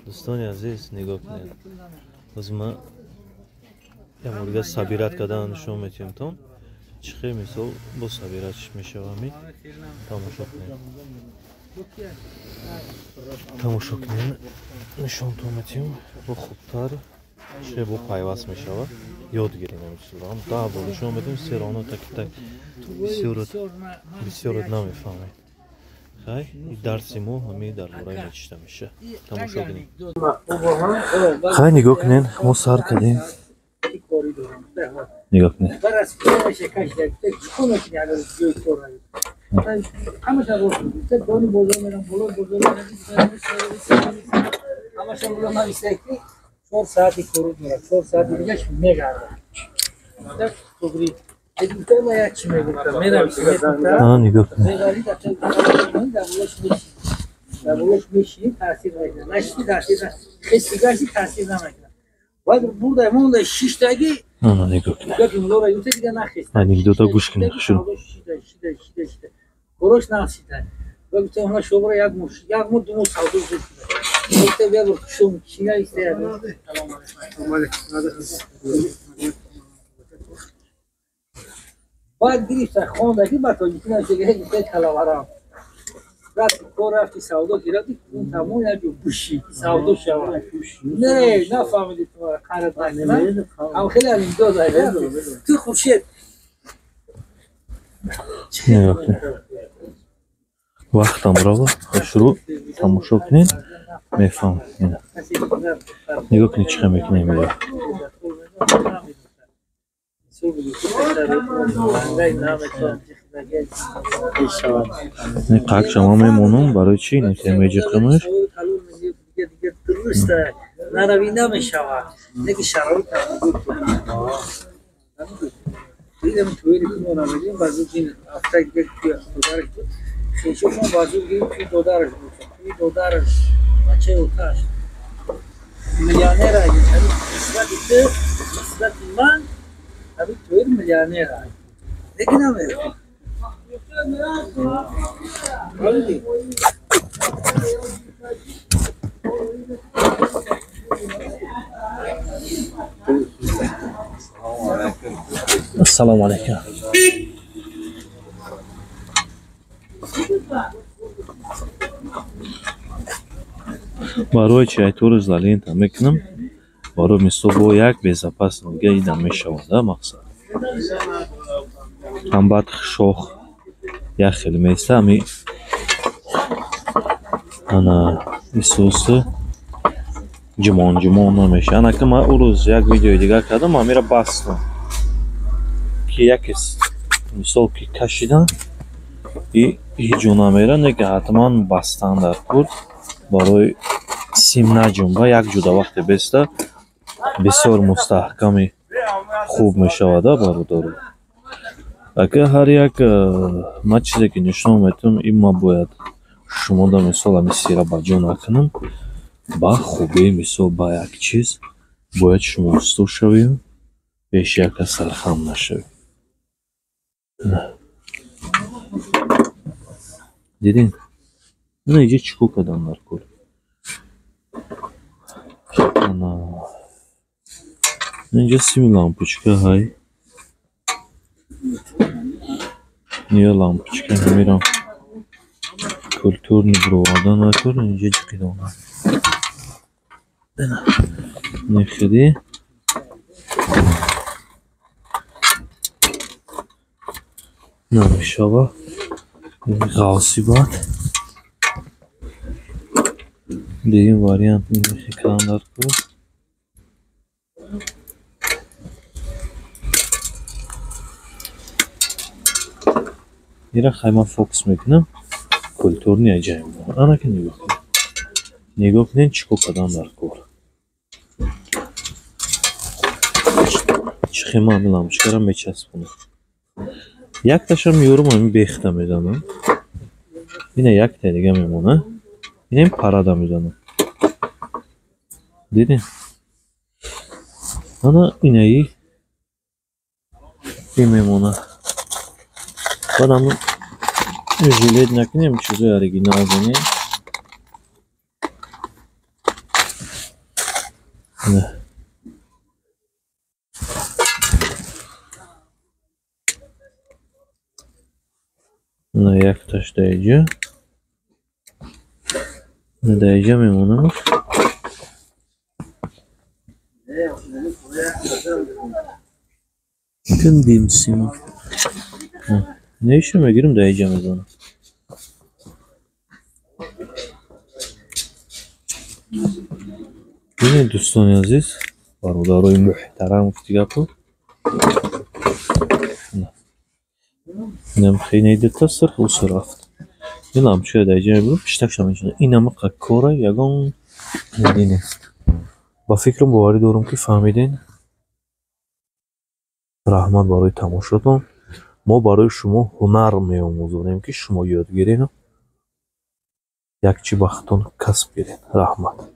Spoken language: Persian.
دوستان عزیز نگاه کنید. از ما یه مورد سابیرات کردن نشون میتیم تون چخه مثال با سابیراتش میشه وامی تماشا کنید. تماشا کنید نشون تو میتیم با خوبتر چه با پایواز میشه و یاد گیریم میشه. تا بولشون میتیم سیرانو تک بسیار نمیفهمید. خای درسی ما همی در مورد نشته میشه. تماشا کنید. خای نگاه کنید ما سر کردیم. نگاه کنید. نگاه anekdota گوش کنید شروع گروش ناسیده و گفته اونا شوبر یک مو دو مو ساودو گفته بیا برو شوم چیا ایسته باید گریفت خوندگی با تو میتونه چگه گفته کلاورا رفت کار رفتی ساودو گرفتی اون تمام یک بوشی ساودو شوا نه نفهمیدی تو قرض نکنه او خیلی انکدوتا داره تو خوشید وقتم را شروع تماشا کنید میفهم. نگاه کنید چه میکنیم میگه این قاق شما میمونم برای چی نمیجی قمش نروی نمیشود نگی شرایط دیدم توی رو نمیدیم بازو این هفته یک دودارش خیشون بازو این دودارش بود این دودارش بچه اوتاش میلیونر ای اصلا من ابی توی میلیونر ای دیگه نمیره السلام علیکم. برای چی ایتور زالین تا میکنم برای مثل با یک بیزه پس نگه ایدم میشونده مقصد هم بعد شوخ یک خیلی میسته همی انا ایسوس جمان نمیشه. انا که من او روز یک ویدیو دیگر کردم من میره بستم که یکیست مثل که کشیدن هیچ نمیره نگه حتما بستن در کل برای سیم نجنبه یک جدا وقت بسته بسیار مستحکمی خوب میشوده برادر. اگه هر یک ما چیزی که نشون میتونم این ما باید شما در مثال همی سیره بجا نکنم با خوبی مثال با یک چیز باید شما استو شویم پیش یک سرخم نشویم. دیدین؟ نه اینجا چیکو کدام در کل اینجا سیم لامپوچکه های نیا لامپوچکه همیرم کلتور نبروواده نکر اینجا چکی دانه نخیدی نمیشه با غاسی باد دیگه واریانت میشه کلام در کل میره خیلی فوکس میکنم کلتور نیجایم بود. انا که نگاه کنین چیکو کدام در کل چی خیمه همیلم چکرم میچسبونه یک تاشم یورم همی بیخته میدانم اینه یک تا دیگه میمونه اینه این پراده میدانم دیدین انا اینه ای این میمونه بعد همون ژیلت نکنیم چیزای اریگینال زنیم نه. نه یک تاش دیجا. نه دیجا میمونه. Göndereyim seni. Ne işime girim diyeceğim onu. Yine دوستان عزیز برادرای محترم گفتی گپو اینم خیلی دیتا سرخ و رفت اینم چه دیجه برو پیشتک شمیشونه اینم قکوره یگان ندینه با فکرم باوری دارم که فهمیدین رحمت برای تماشاتون ما برای شما هنر میآموزیم که شما یاد گیرین یک چی بختون کسب گیرین رحمت